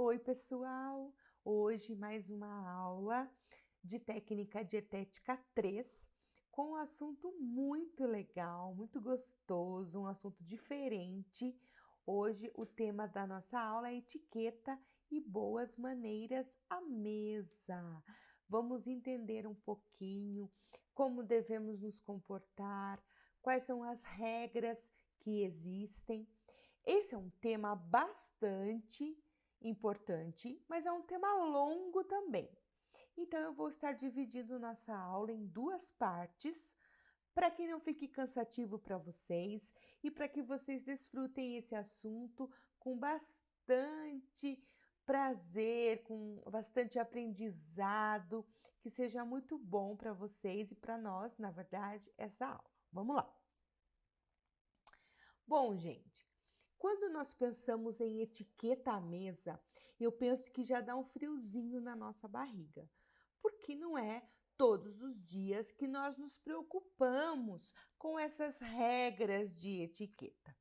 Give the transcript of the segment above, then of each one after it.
Oi, pessoal! Hoje mais uma aula de técnica dietética 3 com um assunto muito legal, muito gostoso, um assunto diferente. Hoje o tema da nossa aula é etiqueta e boas maneiras à mesa. Vamos entender um pouquinho como devemos nos comportar, quais são as regras que existem. Esse é um tema bastante importante, mas é um tema longo também. Então, eu vou estar dividindo nossa aula em duas partes, para que não fique cansativo para vocês e para que vocês desfrutem esse assunto com bastante prazer, com bastante aprendizado, que seja muito bom para vocês e para nós, na verdade, essa aula. Vamos lá! Bom, gente, quando nós pensamos em etiqueta à mesa, eu penso que já dá um friozinho na nossa barriga, porque não é todos os dias que nós nos preocupamos com essas regras de etiqueta.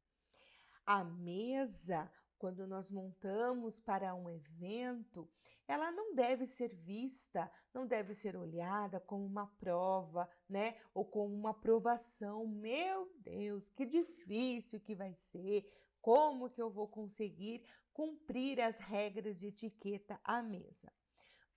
A mesa, quando nós montamos para um evento, ela não deve ser vista, não deve ser olhada como uma prova, né? Ou como uma aprovação. Meu Deus, que difícil que vai ser! Como que eu vou conseguir cumprir as regras de etiqueta à mesa?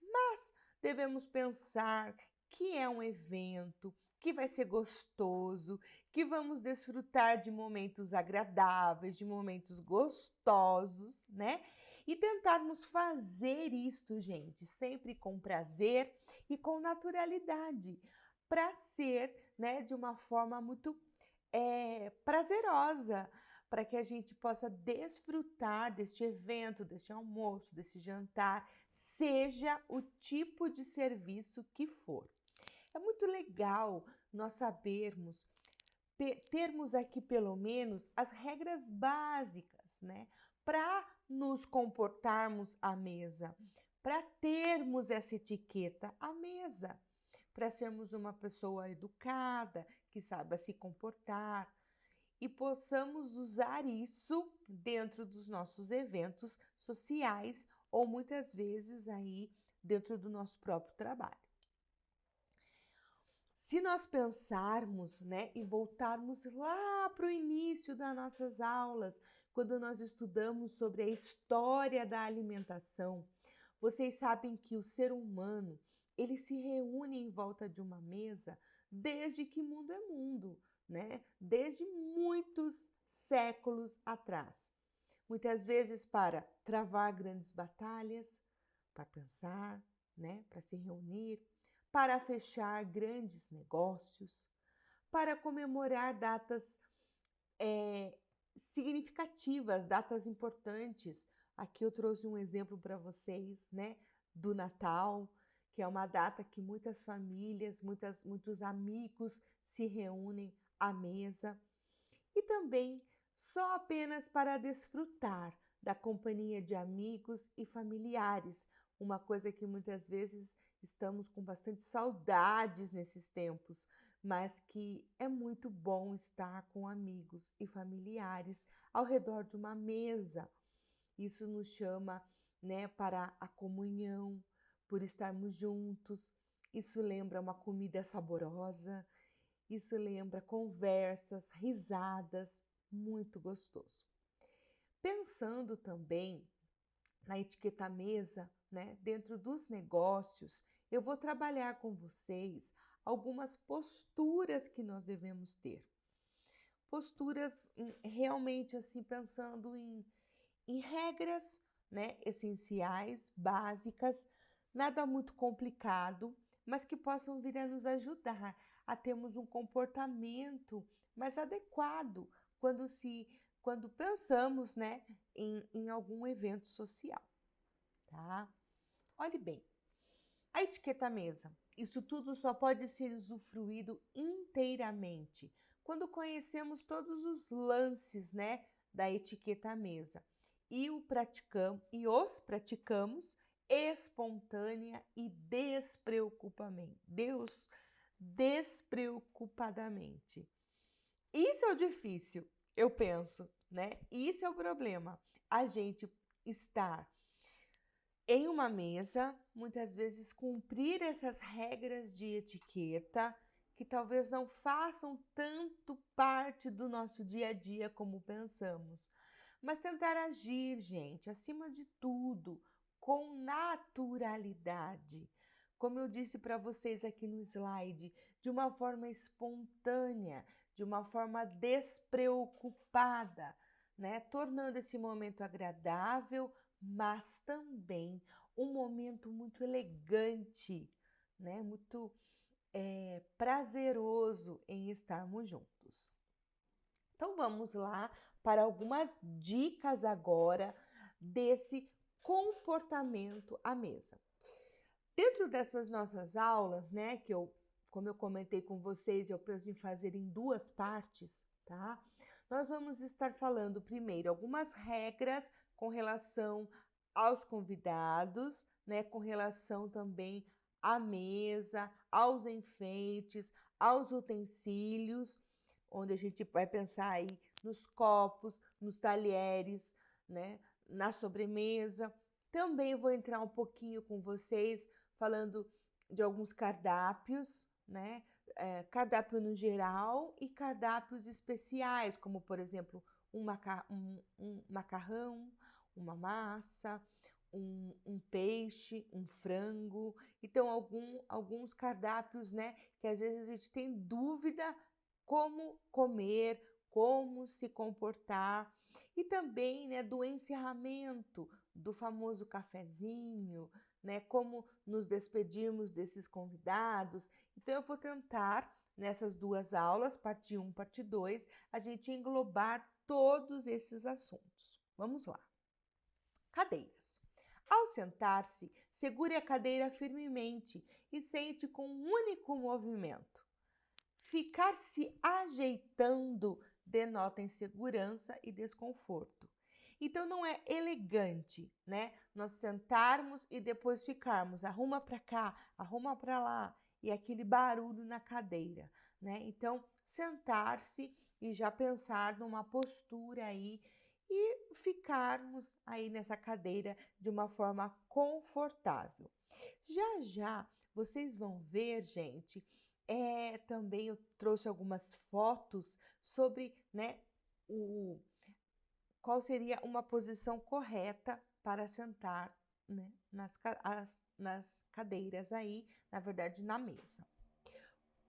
Mas devemos pensar que é um evento, que vai ser gostoso, que vamos desfrutar de momentos agradáveis, de momentos gostosos, né? E tentarmos fazer isso, gente, sempre com prazer e com naturalidade, para ser, né, de uma forma muito prazerosa, para que a gente possa desfrutar deste evento, deste almoço, desse jantar, seja o tipo de serviço que for. É muito legal nós sabermos, termos aqui pelo menos as regras básicas, né? Para nos comportarmos à mesa, para termos essa etiqueta à mesa, para sermos uma pessoa educada, que saiba se comportar e possamos usar isso dentro dos nossos eventos sociais ou muitas vezes aí dentro do nosso próprio trabalho. Se nós pensarmos, né, e voltarmos lá para o início das nossas aulas, quando nós estudamos sobre a história da alimentação, vocês sabem que o ser humano, ele se reúne em volta de uma mesa desde que mundo é mundo, né? Desde muitos séculos atrás. Muitas vezes para travar grandes batalhas, para pensar, né, para se reunir, para fechar grandes negócios, para comemorar datas significativas, datas importantes. Aqui eu trouxe um exemplo para vocês, né, do Natal, que é uma data que muitas famílias, muitos amigos se reúnem à mesa. E também só apenas para desfrutar da companhia de amigos e familiares, uma coisa que muitas vezes estamos com bastante saudades nesses tempos, mas que é muito bom estar com amigos e familiares ao redor de uma mesa. Isso nos chama, né, para a comunhão, por estarmos juntos. Isso lembra uma comida saborosa, isso lembra conversas, risadas, muito gostoso. Pensando também na etiqueta mesa, né, dentro dos negócios, eu vou trabalhar com vocês algumas posturas que nós devemos ter. Posturas realmente assim pensando em regras, né, essenciais, básicas, nada muito complicado, mas que possam vir a nos ajudar a termos um comportamento mais adequado quando pensamos, né, em algum evento social, tá? Olhe bem, a etiqueta mesa, isso tudo só pode ser usufruído inteiramente quando conhecemos todos os lances, né, da etiqueta mesa e os praticamos espontânea e despreocupadamente. Isso é o difícil, eu penso, né? Isso é o problema. A gente estar em uma mesa, muitas vezes cumprir essas regras de etiqueta que talvez não façam tanto parte do nosso dia a dia como pensamos, mas tentar agir, gente, acima de tudo, com naturalidade. Como eu disse para vocês aqui no slide, de uma forma espontânea, de uma forma despreocupada, né? Tornando esse momento agradável, mas também um momento muito elegante, né? Muito prazeroso em estarmos juntos. Então vamos lá para algumas dicas agora desse comportamento à mesa. Dentro dessas nossas aulas, né, como eu comentei com vocês, eu penso em fazer em duas partes, tá? Nós vamos estar falando primeiro algumas regras com relação aos convidados, né, com relação também à mesa, aos enfeites, aos utensílios, onde a gente vai pensar aí nos copos, nos talheres, né, na sobremesa. Também vou entrar um pouquinho com vocês falando de alguns cardápios, né? Cardápio no geral e cardápios especiais, como por exemplo um macarrão, uma massa, um peixe, um frango. Então, alguns cardápios, né? Que às vezes a gente tem dúvida como comer, como se comportar. E também, né, do encerramento do famoso cafezinho, né, como nos despedirmos desses convidados. Então, eu vou tentar, nessas duas aulas, parte 1, parte 2, a gente englobar todos esses assuntos. Vamos lá. Cadeiras. Ao sentar-se, segure a cadeira firmemente e sente com um único movimento. Ficar se ajeitando denota insegurança e desconforto. Então não é elegante, né? Nós sentarmos e depois ficarmos, arruma para cá, arruma para lá, e aquele barulho na cadeira, né? Então, sentar-se e já pensar numa postura aí e ficarmos aí nessa cadeira de uma forma confortável. Já já vocês vão ver, gente, também eu trouxe algumas fotos sobre, né, qual seria uma posição correta para sentar, né, nas cadeiras aí, na verdade, na mesa.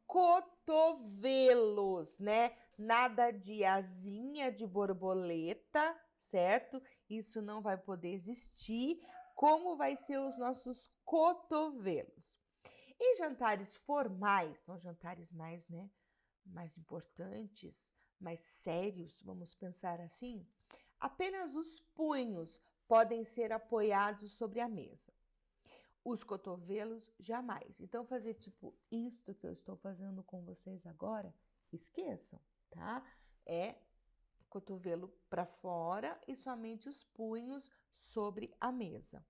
Cotovelos, né? Nada de asinha de borboleta, certo? Isso não vai poder existir. Como vai ser os nossos cotovelos? Em jantares formais, são jantares mais, né, mais importantes, mais sérios, vamos pensar assim, apenas os punhos podem ser apoiados sobre a mesa. Os cotovelos jamais. Então, fazer tipo isto que eu estou fazendo com vocês agora, esqueçam, tá? É cotovelo para fora e somente os punhos sobre a mesa.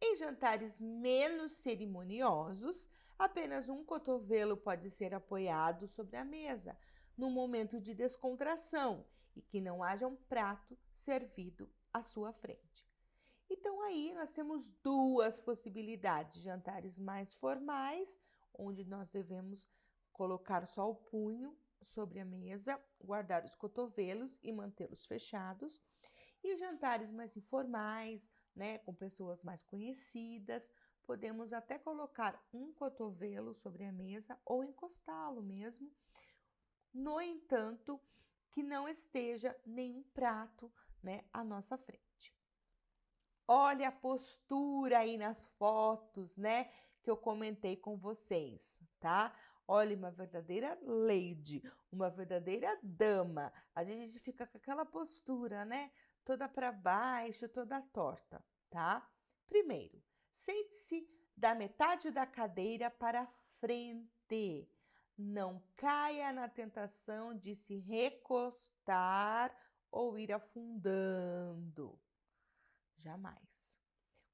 Em jantares menos cerimoniosos, apenas um cotovelo pode ser apoiado sobre a mesa, num momento de descontração, e que não haja um prato servido à sua frente. Então, aí nós temos duas possibilidades: jantares mais formais, onde nós devemos colocar só o punho sobre a mesa, guardar os cotovelos e mantê-los fechados, e jantares mais informais, né, com pessoas mais conhecidas, podemos até colocar um cotovelo sobre a mesa ou encostá-lo mesmo. No entanto, que não esteja nenhum prato, né, à nossa frente. Olha a postura aí nas fotos, né, que eu comentei com vocês, tá? Olha, uma verdadeira lady, uma verdadeira dama. A gente fica com aquela postura, né? Toda para baixo, toda torta, tá? Primeiro, sente-se da metade da cadeira para frente. Não caia na tentação de se recostar ou ir afundando. Jamais.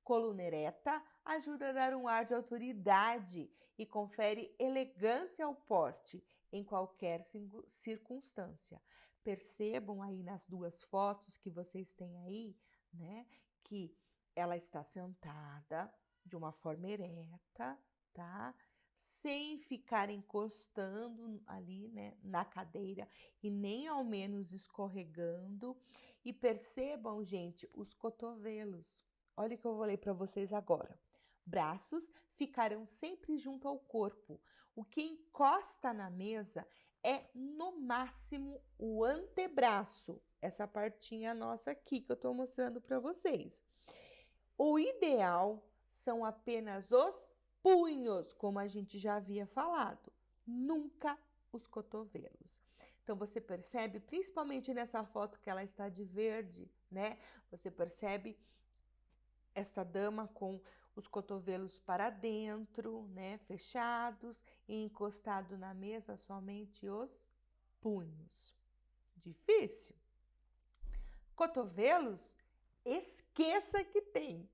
Coluna ereta ajuda a dar um ar de autoridade e confere elegância ao porte em qualquer circunstância. Percebam aí nas duas fotos que vocês têm aí, né, que ela está sentada de uma forma ereta, tá? Sem ficar encostando ali, né, na cadeira e nem ao menos escorregando. E percebam, gente, os cotovelos. Olha o que eu vou ler para vocês agora. Braços ficarão sempre junto ao corpo. O que encosta na mesa é, no máximo, o antebraço. Essa partinha nossa aqui que eu estou mostrando para vocês. O ideal são apenas os punhos, como a gente já havia falado, nunca os cotovelos. Então você percebe, principalmente nessa foto que ela está de verde, né? Você percebe esta dama com os cotovelos para dentro, né, fechados e encostado na mesa somente os punhos. Difícil? Cotovelos? Esqueça que tem.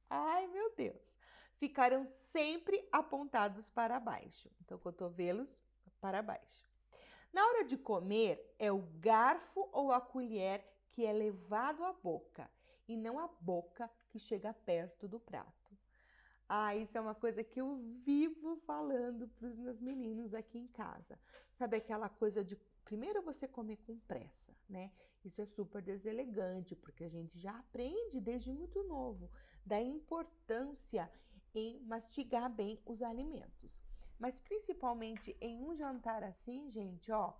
Ai, meu Deus. Ficarão sempre apontados para baixo. Então, cotovelos para baixo. Na hora de comer, é o garfo ou a colher que é levado à boca e não a boca que chega perto do prato. Ah, isso é uma coisa que eu vivo falando para os meus meninos aqui em casa. Sabe aquela coisa de primeiro você comer com pressa, né? Isso é super deselegante, porque a gente já aprende desde muito novo da importância em mastigar bem os alimentos. Mas principalmente em um jantar assim, gente, ó,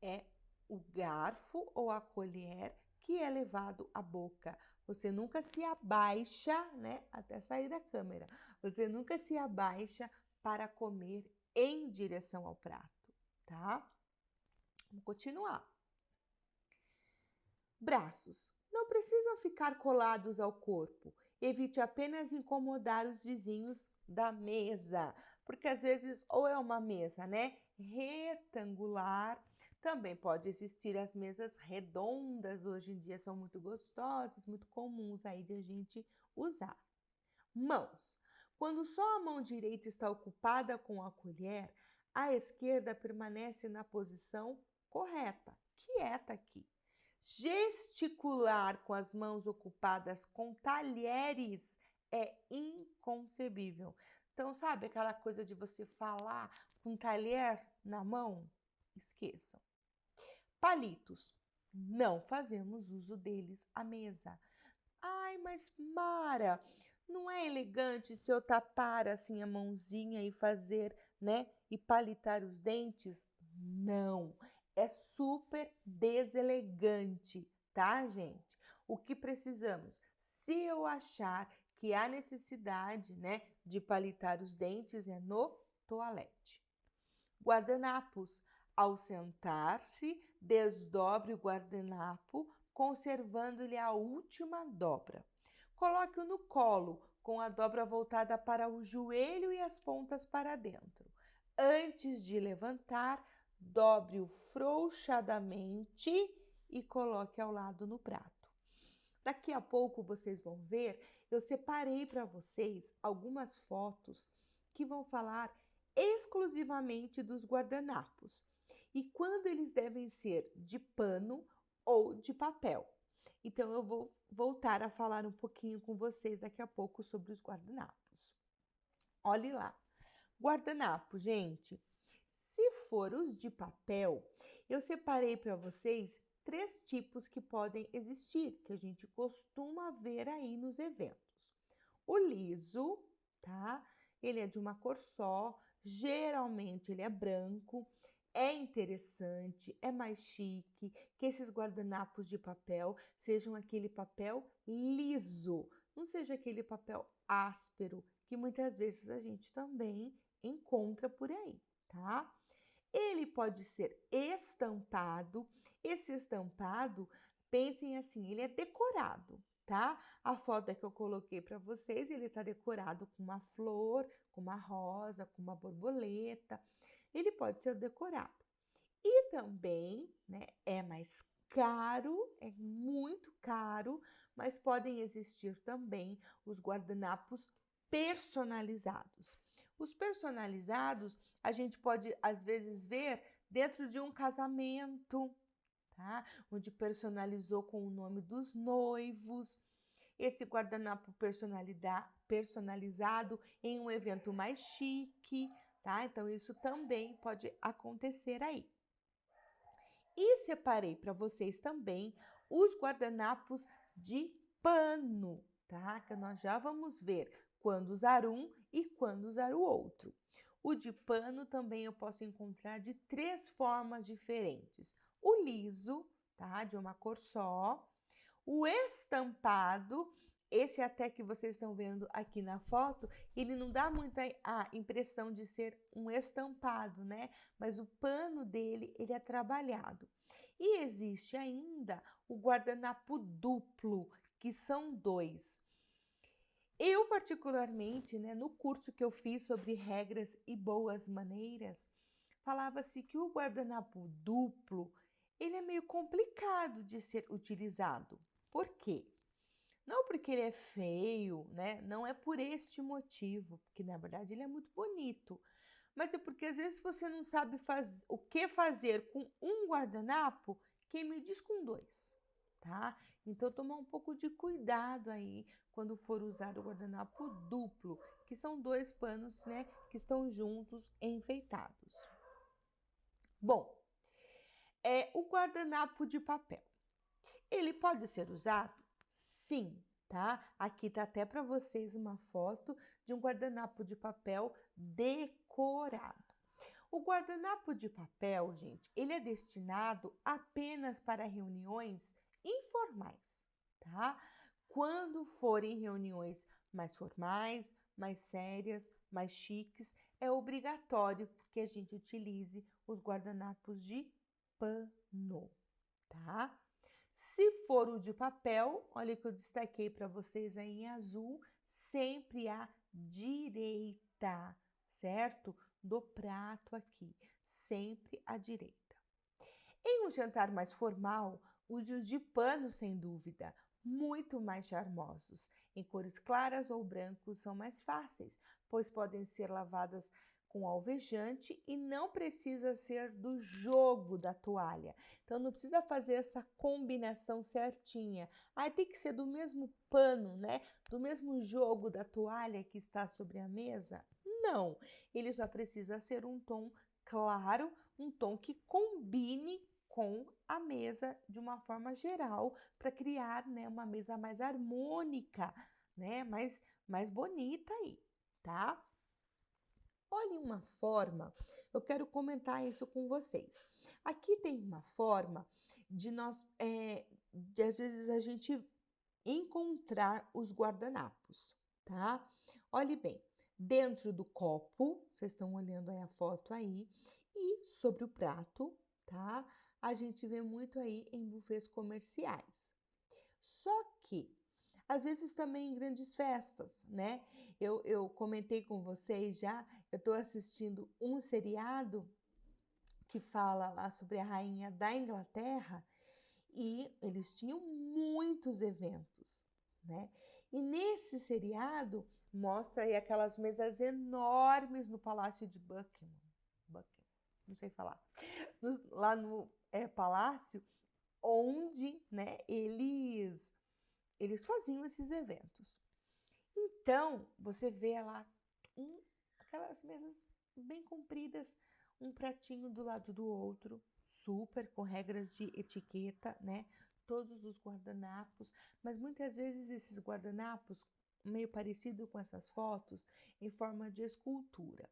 é o garfo ou a colher que é levado à boca. Você nunca se abaixa, né? Até sair da câmera. Você nunca se abaixa para comer em direção ao prato, tá? Vamos continuar. Braços. Não precisam ficar colados ao corpo. Evite apenas incomodar os vizinhos da mesa, porque às vezes ou é uma mesa, né, retangular, também pode existir as mesas redondas, hoje em dia são muito gostosas, muito comuns aí de a gente usar. Mãos. Quando só a mão direita está ocupada com a colher, a esquerda permanece na posição correta, quieta aqui. Gesticular com as mãos ocupadas com talheres é inconcebível. Então, sabe aquela coisa de você falar com talher na mão? Esqueçam. Palitos. Não fazemos uso deles à mesa. Ai, mas Mara, não é elegante se eu tapar assim a mãozinha e fazer, né, e palitar os dentes? Não, é super deselegante, tá, gente? O que precisamos? Se eu achar que há necessidade, né, de palitar os dentes, é no toalete. Guardanapos. Ao sentar-se, desdobre o guardanapo, conservando-lhe a última dobra. Coloque-o no colo, com a dobra voltada para o joelho e as pontas para dentro. Antes de levantar, dobre-o frouxadamente e coloque ao lado no prato. Daqui a pouco vocês vão ver, eu separei para vocês algumas fotos que vão falar exclusivamente dos guardanapos e quando eles devem ser de pano ou de papel. Então, eu vou voltar a falar um pouquinho com vocês daqui a pouco sobre os guardanapos. Olhe lá. Guardanapo, gente, se for os de papel, eu separei para vocês 3 tipos que podem existir, que a gente costuma ver aí nos eventos. O liso, tá? Ele é de uma cor só, geralmente ele é branco, é interessante, é mais chique que esses guardanapos de papel sejam aquele papel liso, não seja aquele papel áspero que muitas vezes a gente também encontra por aí, tá? Ele pode ser estampado. Esse estampado, pensem assim, ele é decorado, tá? A foto que eu coloquei para vocês, ele está decorado com uma flor, com uma rosa, com uma borboleta. Ele pode ser decorado. E também, né, é mais caro, é muito caro, mas podem existir também os guardanapos personalizados. Os personalizados a gente pode às vezes ver dentro de um casamento, tá? Onde personalizou com o nome dos noivos. esse guardanapo personalizado em um evento mais chique, tá? Então, isso também pode acontecer aí. E separei para vocês também os guardanapos de pano, tá? Que nós já vamos ver quando usar um e quando usar o outro. O de pano também eu posso encontrar de 3 formas diferentes. O liso, tá? De uma cor só. O estampado, esse até que vocês estão vendo aqui na foto, ele não dá muita a impressão de ser um estampado, né? Mas o pano dele, ele é trabalhado. E existe ainda o guardanapo duplo, que são 2. Eu, particularmente, né, no curso que eu fiz sobre regras e boas maneiras, falava-se que o guardanapo duplo, ele é meio complicado de ser utilizado. Por quê? Não porque ele é feio, né? Não é por este motivo, porque na verdade ele é muito bonito. Mas é porque às vezes você não sabe o que fazer com um guardanapo, quem me diz com 2, tá? Então tomar um pouco de cuidado aí quando for usar o guardanapo duplo, que são 2 panos, né, que estão juntos enfeitados. Bom, o guardanapo de papel. Ele pode ser usado? Sim, tá? Aqui tá até para vocês uma foto de um guardanapo de papel decorado. O guardanapo de papel, gente, ele é destinado apenas para reuniões informais, tá? Quando forem reuniões mais formais, mais sérias, mais chiques, é obrigatório que a gente utilize os guardanapos de pano, tá? Se for o de papel, olha que eu destaquei para vocês aí em azul, sempre à direita, certo? Do prato aqui, sempre à direita. Em um jantar mais formal, use os de pano sem dúvida, muito mais charmosos. Em cores claras ou brancos são mais fáceis, pois podem ser lavadas com alvejante e não precisa ser do jogo da toalha. Então não precisa fazer essa combinação certinha. Aí tem que ser do mesmo pano, né? Do mesmo jogo da toalha que está sobre a mesa? Não, ele só precisa ser um tom claro, um tom que combine com a mesa de uma forma geral, para criar, né, uma mesa mais harmônica, né, mais bonita aí, tá? Olha uma forma, eu quero comentar isso com vocês. Aqui tem uma forma de nós, de às vezes a gente encontrar os guardanapos, tá? Olhe bem, dentro do copo, vocês estão olhando aí a foto aí, e sobre o prato, tá? A gente vê muito aí em buffets comerciais. Só que, às vezes também em grandes festas, né? Eu comentei com vocês já, eu estou assistindo um seriado que fala lá sobre a rainha da Inglaterra e eles tinham muitos eventos, né? E nesse seriado mostra aí aquelas mesas enormes no Palácio de Buckingham, não sei falar, lá no palácio, onde, né, eles faziam esses eventos. Então, você vê lá aquelas mesas bem compridas, um pratinho do lado do outro, super com regras de etiqueta, né? Todos os guardanapos, mas muitas vezes esses guardanapos, meio parecido com essas fotos, em forma de escultura.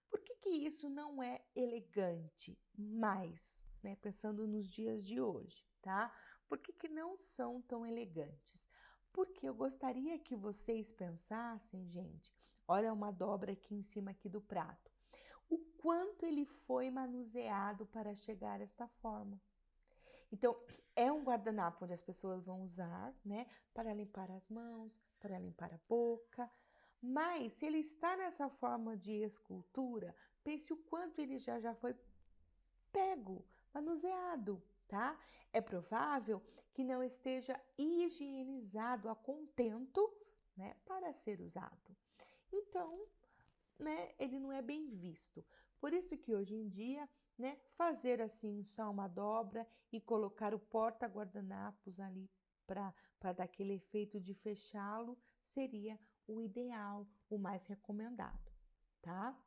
Por que isso não é elegante mais, né? Pensando nos dias de hoje, tá? Por que não são tão elegantes? Porque eu gostaria que vocês pensassem, gente, olha uma dobra aqui em cima aqui do prato. O quanto ele foi manuseado para chegar a esta forma. Então, é um guardanapo onde as pessoas vão usar, né, para limpar as mãos, para limpar a boca. Mas, se ele está nessa forma de escultura, pense o quanto ele já foi pego, manuseado, tá? É provável que não esteja higienizado a contento, né, para ser usado. Então, né, ele não é bem visto. Por isso que hoje em dia, né, fazer assim só uma dobra e colocar o porta-guardanapos ali para dar aquele efeito de fechá-lo, seria o ideal, o mais recomendado, tá?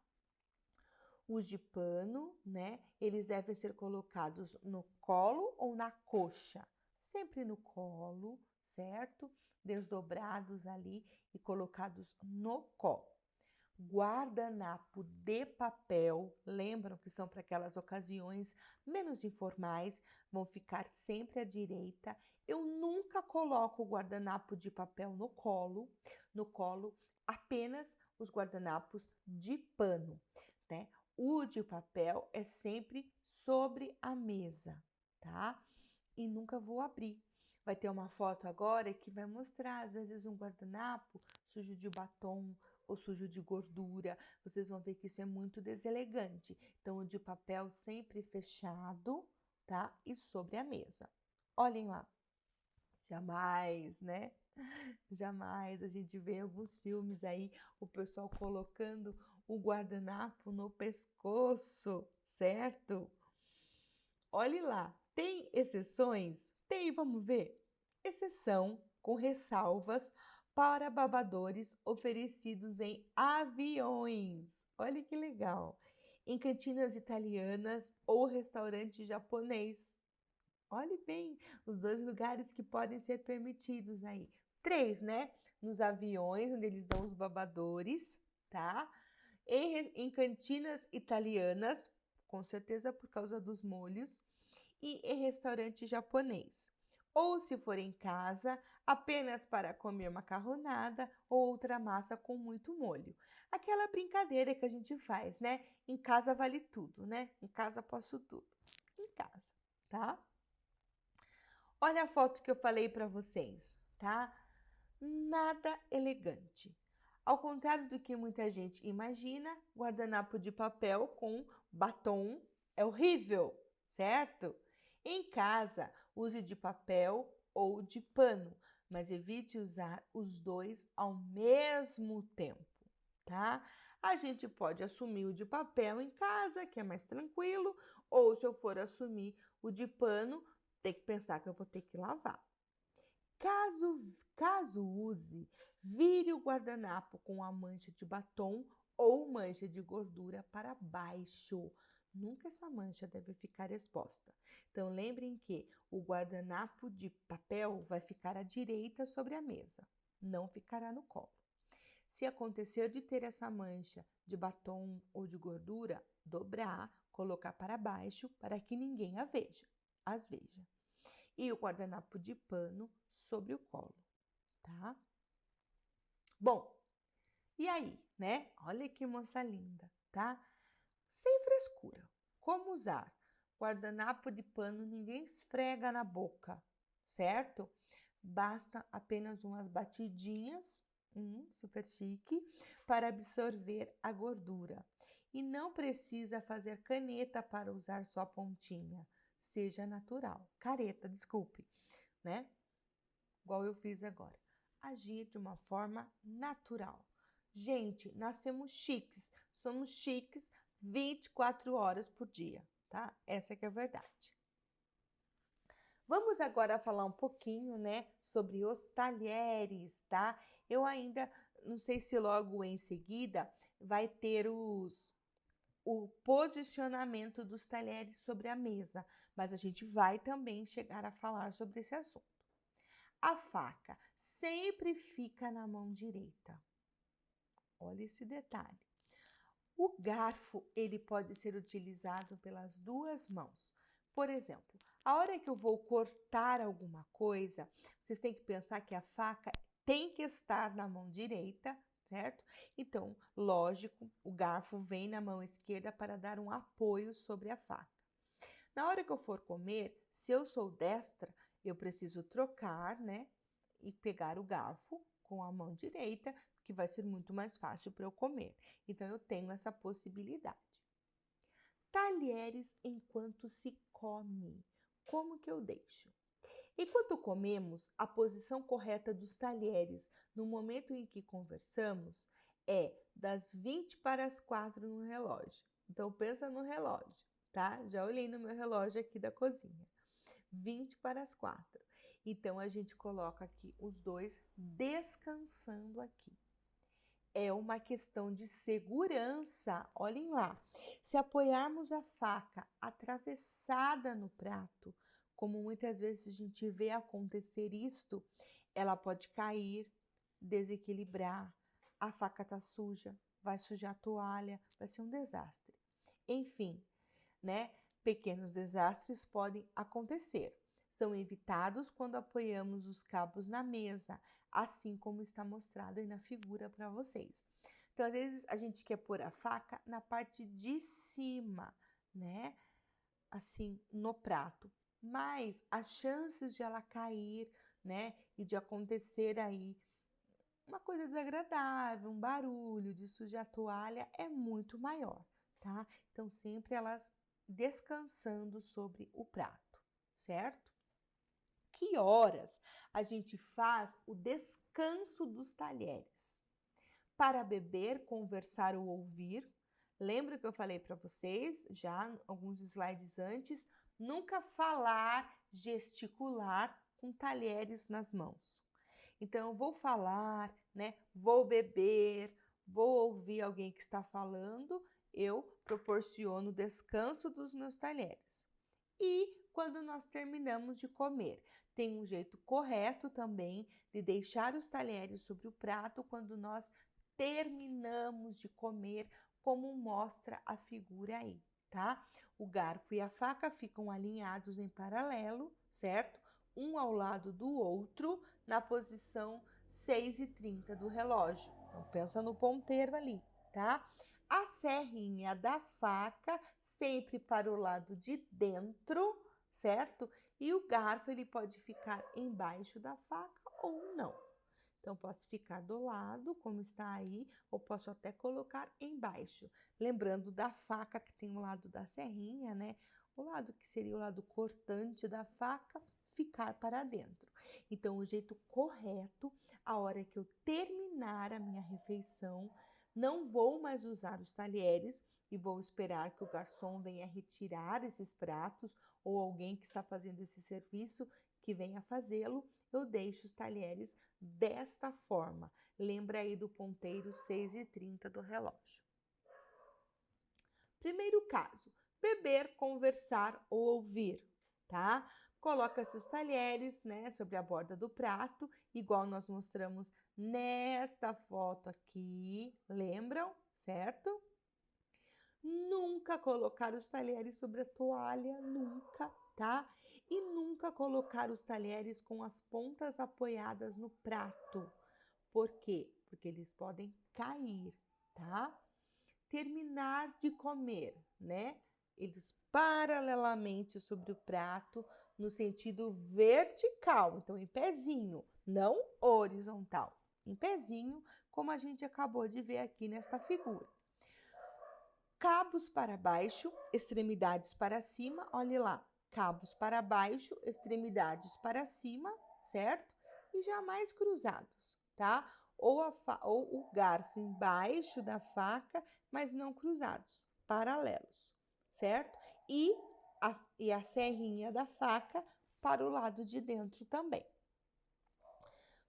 Os de pano, né? Eles devem ser colocados no colo ou na coxa? Sempre no colo, certo? Desdobrados ali e colocados no colo. Guardanapo de papel, lembram que são para aquelas ocasiões menos informais, vão ficar sempre à direita. Eu nunca coloco o guardanapo de papel no colo apenas os guardanapos de pano, né? O de papel é sempre sobre a mesa, tá? E nunca vou abrir. Vai ter uma foto agora que vai mostrar, às vezes, um guardanapo sujo de batom ou sujo de gordura. Vocês vão ver que isso é muito deselegante. Então, o de papel sempre fechado, tá? E sobre a mesa. Olhem lá. Jamais, né? Jamais. A gente vê em alguns filmes aí o pessoal colocando o guardanapo no pescoço, certo? Olhe lá, tem exceções? Tem, vamos ver. Exceção com ressalvas para babadores oferecidos em aviões. Olha que legal. Em cantinas italianas ou restaurante japonês. Olhe bem, os dois lugares que podem ser permitidos aí. 3, né? Nos aviões, onde eles dão os babadores, tá? Em cantinas italianas, com certeza por causa dos molhos, e em restaurante japonês. Ou, se for em casa, apenas para comer macarronada ou outra massa com muito molho. Aquela brincadeira que a gente faz, né? Em casa vale tudo, né? Em casa posso tudo. Em casa, tá? Olha a foto que eu falei para vocês, tá? Nada elegante. Ao contrário do que muita gente imagina, guardanapo de papel com batom é horrível, certo? Em casa, use de papel ou de pano, mas evite usar os dois ao mesmo tempo, tá? A gente pode assumir o de papel em casa, que é mais tranquilo, ou se eu for assumir o de pano, tem que pensar que eu vou ter que lavar. Caso use, vire o guardanapo com a mancha de batom ou mancha de gordura para baixo. Nunca essa mancha deve ficar exposta. Então, lembrem que o guardanapo de papel vai ficar à direita sobre a mesa, não ficará no colo. Se acontecer de ter essa mancha de batom ou de gordura, dobrar, colocar para baixo para que ninguém as veja. E o guardanapo de pano sobre o colo, tá? Bom, e aí, né? Olha que moça linda, tá? Sem frescura. Como usar? Guardanapo de pano ninguém esfrega na boca, certo? Basta apenas umas batidinhas, super chique, para absorver a gordura. E não precisa fazer caneta para usar só a pontinha. Seja natural. Careta, desculpe, né? Igual eu fiz agora. Agir de uma forma natural. Gente, nascemos chiques. Somos chiques 24 horas por dia, tá? Essa que é a verdade. Vamos agora falar um pouquinho, né, sobre os talheres, tá? Eu ainda não sei se logo em seguida vai ter o posicionamento dos talheres sobre a mesa, mas a gente vai também chegar a falar sobre esse assunto. A faca sempre fica na mão direita. Olha esse detalhe. O garfo, ele pode ser utilizado pelas duas mãos. Por exemplo, a hora que eu vou cortar alguma coisa, vocês têm que pensar que a faca tem que estar na mão direita, certo? Então, lógico, o garfo vem na mão esquerda para dar um apoio sobre a faca. Na hora que eu for comer, se eu sou destra, eu preciso trocar, né? E pegar o garfo com a mão direita, que vai ser muito mais fácil para eu comer. Então, eu tenho essa possibilidade. Talheres enquanto se come. Como que eu deixo? Enquanto comemos, a posição correta dos talheres no momento em que conversamos é das 20 para as 4 no relógio. Então, pensa no relógio, tá? Já olhei no meu relógio aqui da cozinha. 20 para as 4. Então, a gente coloca aqui os dois descansando aqui. É uma questão de segurança. Olhem lá. Se apoiarmos a faca atravessada no prato, como muitas vezes a gente vê acontecer isto, ela pode cair, desequilibrar, a faca está suja, vai sujar a toalha, vai ser um desastre. Enfim, né? Pequenos desastres podem acontecer. São evitados quando apoiamos os cabos na mesa, assim como está mostrado aí na figura para vocês. Então, às vezes, a gente quer pôr a faca na parte de cima, né? Assim, no prato. Mas as chances de ela cair, né? E de acontecer aí uma coisa desagradável, um barulho, de sujar a toalha é muito maior, tá? Então, sempre elas descansando sobre o prato, certo? Que horas a gente faz o descanso dos talheres? Para beber, conversar ou ouvir. Lembra que eu falei para vocês, já alguns slides antes, nunca falar, gesticular com talheres nas mãos. Então, eu vou falar, né? Vou beber, vou ouvir alguém que está falando, eu proporciono o descanso dos meus talheres. E quando nós terminamos de comer, tem um jeito correto também de deixar os talheres sobre o prato quando nós terminamos de comer, como mostra a figura aí, tá? O garfo e a faca ficam alinhados em paralelo, certo? Um ao lado do outro, na posição 6h30 do relógio. Então, pensa no ponteiro ali, tá? A serrinha da faca sempre para o lado de dentro, certo? E o garfo ele pode ficar embaixo da faca ou não. Então, posso ficar do lado, como está aí, ou posso até colocar embaixo. Lembrando da faca que tem o lado da serrinha, né? O lado que seria o lado cortante da faca, ficar para dentro. Então, o jeito correto, a hora que eu terminar a minha refeição, não vou mais usar os talheres e vou esperar que o garçom venha retirar esses pratos ou alguém que está fazendo esse serviço que venha fazê-lo. Eu deixo os talheres desta forma. Lembra aí do ponteiro 6h30 do relógio. Primeiro caso, beber, conversar ou ouvir, tá? Coloca-se os talheres, né, sobre a borda do prato, igual nós mostramos nesta foto aqui, lembram? Certo? Nunca colocar os talheres sobre a toalha, nunca, tá? E nunca colocar os talheres com as pontas apoiadas no prato. Por quê? Porque eles podem cair, tá? Terminar de comer, né? Eles paralelamente sobre o prato, no sentido vertical, então em pezinho, não horizontal, em pezinho, como a gente acabou de ver aqui nesta figura. Cabos para baixo, extremidades para cima, olhe lá, cabos para baixo, extremidades para cima, certo? E jamais cruzados, tá? Ou o garfo embaixo da faca, mas não cruzados, paralelos, certo? E a serrinha da faca para o lado de dentro também.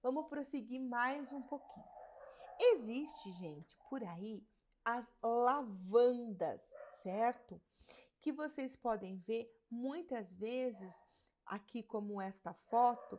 Vamos prosseguir mais um pouquinho. Existe, gente, por aí, as lavandas, certo? Que vocês podem ver muitas vezes, aqui como esta foto,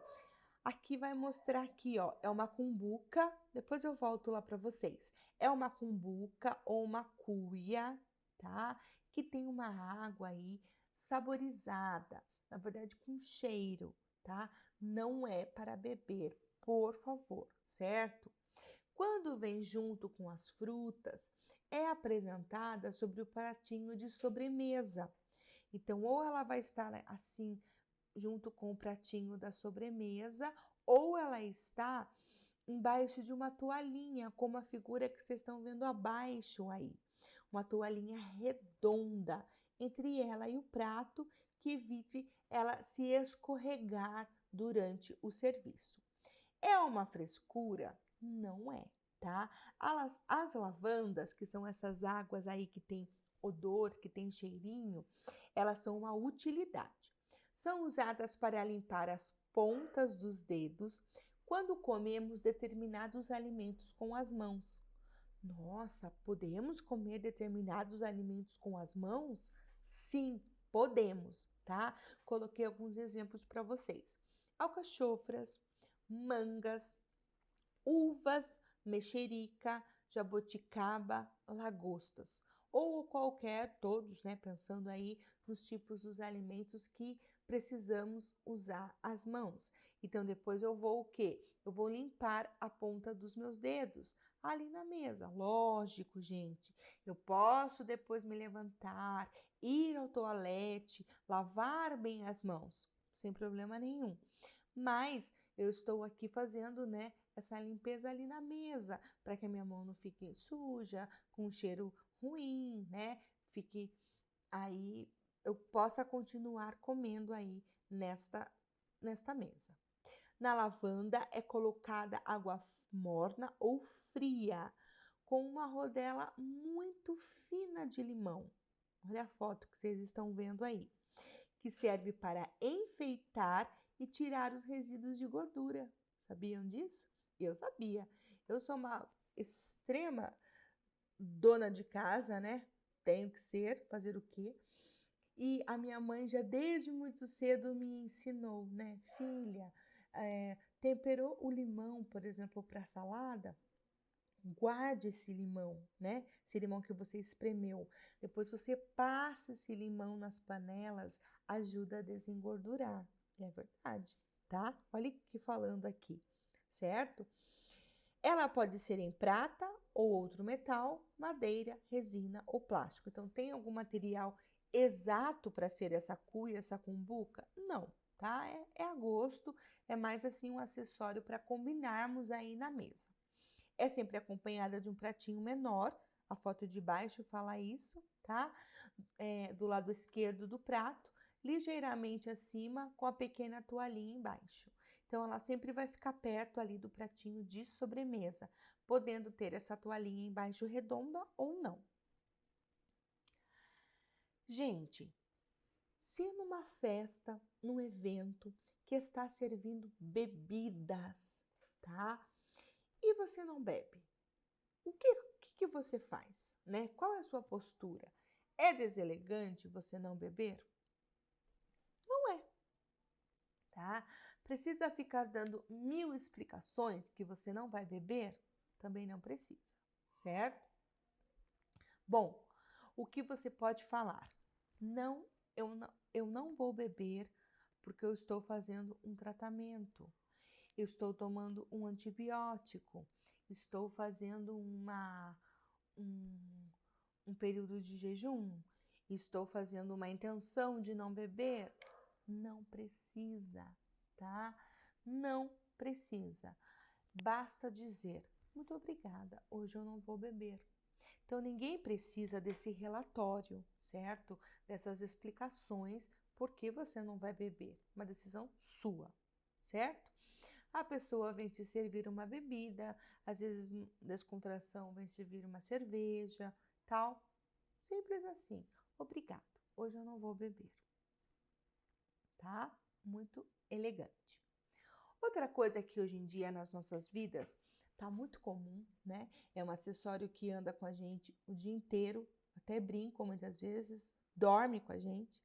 aqui vai mostrar aqui, ó, é uma cumbuca, depois eu volto lá para vocês. É uma cumbuca ou uma cuia, tá? Que tem uma água aí saborizada, na verdade com cheiro, tá? Não é para beber, por favor, certo? Quando vem junto com as frutas, é apresentada sobre o pratinho de sobremesa. Então, ou ela vai estar assim, junto com o pratinho da sobremesa, ou ela está embaixo de uma toalhinha, como a figura que vocês estão vendo abaixo aí. Uma toalhinha redonda entre ela e o prato, que evite ela se escorregar durante o serviço. É uma frescura? Não é, tá? As lavandas, que são essas águas aí que tem odor, que tem cheirinho, elas são uma utilidade. são usadas para limpar as pontas dos dedos quando comemos determinados alimentos com as mãos. Nossa, podemos comer determinados alimentos com as mãos? Sim, podemos, tá? Coloquei alguns exemplos para vocês. Alcachofras, mangas, uvas, mexerica, jabuticaba, lagostas. Ou qualquer, todos, né? Pensando aí nos tipos dos alimentos que precisamos usar as mãos. Então, depois eu vou o quê? Eu vou limpar a ponta dos meus dedos ali na mesa. Lógico, gente. Eu posso depois me levantar, ir ao toalete, lavar bem as mãos, sem problema nenhum. Mas eu estou aqui fazendo, né, essa limpeza ali na mesa, para que a minha mão não fique suja, com um cheiro ruim, né? Fique aí, eu possa continuar comendo aí nesta mesa. Na lavanda é colocada água morna ou fria, com uma rodela muito fina de limão. Olha a foto que vocês estão vendo aí, que serve para enfeitar e tirar os resíduos de gordura. Sabiam disso? Eu sabia. Eu sou uma extrema dona de casa, né? Tenho que ser, fazer o quê? E a minha mãe já desde muito cedo me ensinou, né? Filha, temperou o limão, por exemplo, para salada, guarde esse limão, né? Esse limão que você espremeu. Depois você passa esse limão nas panelas, ajuda a desengordurar. É verdade, tá? Olha que falando aqui, certo? Ela pode ser em prata ou outro metal, madeira, resina ou plástico. Então, tem algum material exato para ser essa cuia, essa cumbuca? Não, tá? É a gosto, é mais assim um acessório para combinarmos aí na mesa. É sempre acompanhada de um pratinho menor, a foto de baixo fala isso, tá? Do lado esquerdo do prato, ligeiramente acima, com a pequena toalhinha embaixo. Então, ela sempre vai ficar perto ali do pratinho de sobremesa, podendo ter essa toalhinha embaixo redonda ou não. Gente, se numa festa, num evento que está servindo bebidas, tá? E você não bebe, o que você faz, né? Qual é a sua postura? É deselegante você não beber? Não é, tá? Precisa ficar dando 1000 explicações que você não vai beber? Também não precisa, certo? Bom, o que você pode falar? Não, eu não vou beber porque eu estou fazendo um tratamento. Eu estou tomando um antibiótico. Estou fazendo um período de jejum. Estou fazendo uma intenção de não beber. Não precisa, tá? Não precisa. Basta dizer, muito obrigada, hoje eu não vou beber. Então, ninguém precisa desse relatório, certo? Dessas explicações por que você não vai beber. Uma decisão sua, certo? A pessoa vem te servir uma bebida, às vezes descontração vem servir uma cerveja, tal. Simples assim. Obrigado, hoje eu não vou beber. Tá? Muito elegante. Outra coisa que hoje em dia nas nossas vidas tá muito comum, né? É um acessório que anda com a gente o dia inteiro, até brinco muitas vezes, dorme com a gente,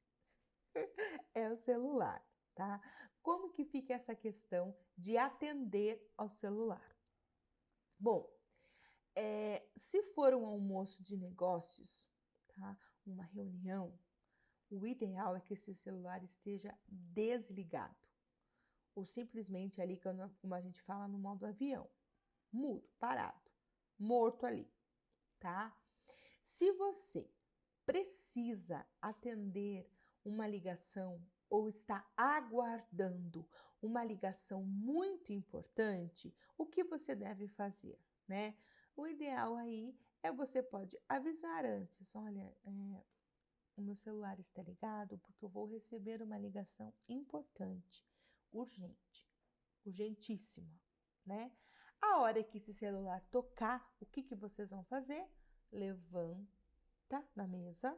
é o celular, tá? Como que fica essa questão de atender ao celular? Bom, se for um almoço de negócios, tá? Uma reunião, o ideal é que esse celular esteja desligado. Ou simplesmente ali, como a gente fala, no modo avião. Mudo, parado, morto ali, tá? Se você precisa atender uma ligação ou está aguardando uma ligação muito importante, o que você deve fazer, né? O ideal aí é você pode avisar antes, olha, o meu celular está ligado porque eu vou receber uma ligação importante, urgente, urgentíssima, né? A hora que esse celular tocar, o que vocês vão fazer? Levanta da mesa,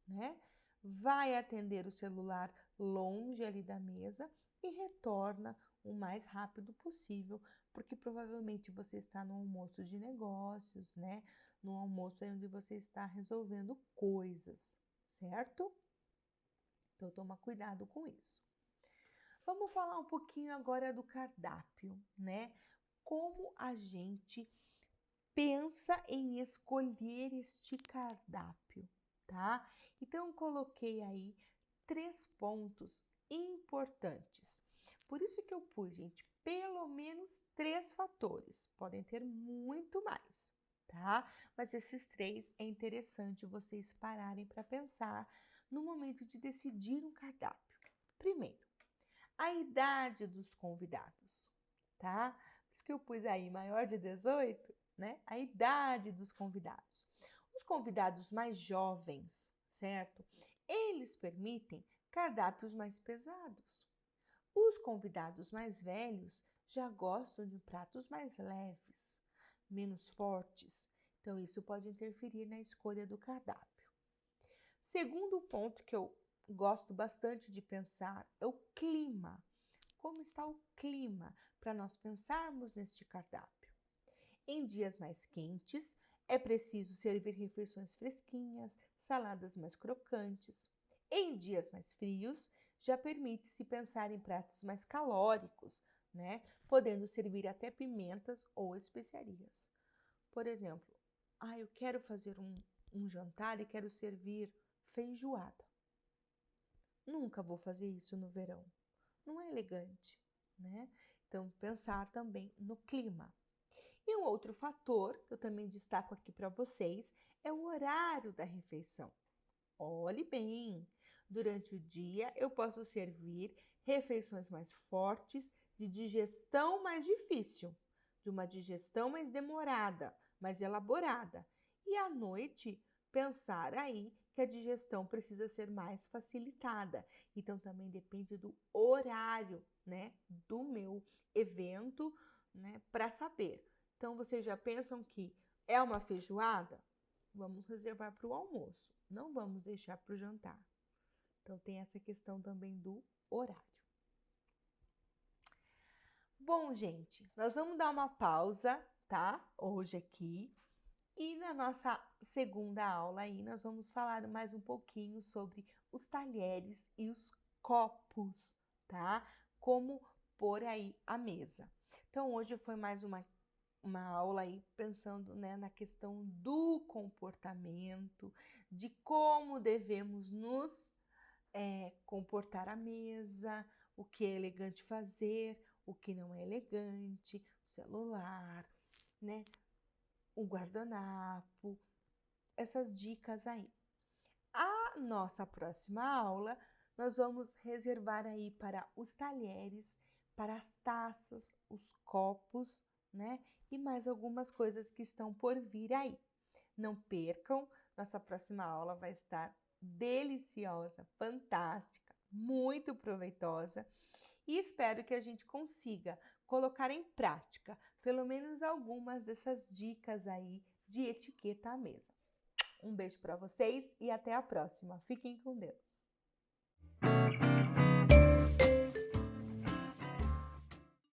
né? Vai atender o celular longe ali da mesa e retorna o mais rápido possível, porque provavelmente você está no almoço de negócios, né? No almoço onde você está resolvendo coisas, certo? Então, toma cuidado com isso. Vamos falar um pouquinho agora do cardápio, né? Como a gente pensa em escolher este cardápio, tá? Então, eu coloquei aí 3 pontos importantes. Por isso que eu pus, gente, pelo menos 3 fatores. Podem ter muito mais, tá? Mas esses 3 é interessante vocês pararem para pensar no momento de decidir um cardápio. Primeiro, a idade dos convidados, tá? Por isso que eu pus aí maior de 18, né? A idade dos convidados. Os convidados mais jovens, certo? Eles permitem cardápios mais pesados. Os convidados mais velhos já gostam de pratos mais leves, menos fortes. Então, isso pode interferir na escolha do cardápio. Segundo ponto que eu gosto bastante de pensar é o clima. Como está o clima para nós pensarmos neste cardápio? Em dias mais quentes, é preciso servir refeições fresquinhas, saladas mais crocantes. Em dias mais frios, já permite-se pensar em pratos mais calóricos, né? Podendo servir até pimentas ou especiarias. Por exemplo, eu quero fazer um jantar e quero servir feijoada. Nunca vou fazer isso no verão. Não é elegante, né? Então, pensar também no clima. E um outro fator que eu também destaco aqui para vocês é o horário da refeição. Olhe bem, durante o dia eu posso servir refeições mais fortes, de digestão mais difícil, de uma digestão mais demorada, mais elaborada. E à noite, pensar aí que a digestão precisa ser mais facilitada. Então também depende do horário, né, do meu evento, né, para saber. Então vocês já pensam que é uma feijoada? Vamos reservar para o almoço, não vamos deixar para o jantar. Então tem essa questão também do horário. Bom, gente, nós vamos dar uma pausa, tá? Hoje aqui. E na nossa segunda aula aí, nós vamos falar mais um pouquinho sobre os talheres e os copos, tá? Como pôr aí a mesa. Então, hoje foi mais uma aula aí pensando, né, na questão do comportamento, de como devemos nos comportar à mesa, o que é elegante fazer, o que não é elegante, o celular, né? O guardanapo, essas dicas aí. A nossa próxima aula, nós vamos reservar aí para os talheres, para as taças, os copos, né? E mais algumas coisas que estão por vir aí. Não percam, nossa próxima aula vai estar deliciosa, fantástica, muito proveitosa e espero que a gente consiga colocar em prática pelo menos algumas dessas dicas aí de etiqueta à mesa. Um beijo para vocês e até a próxima. Fiquem com Deus.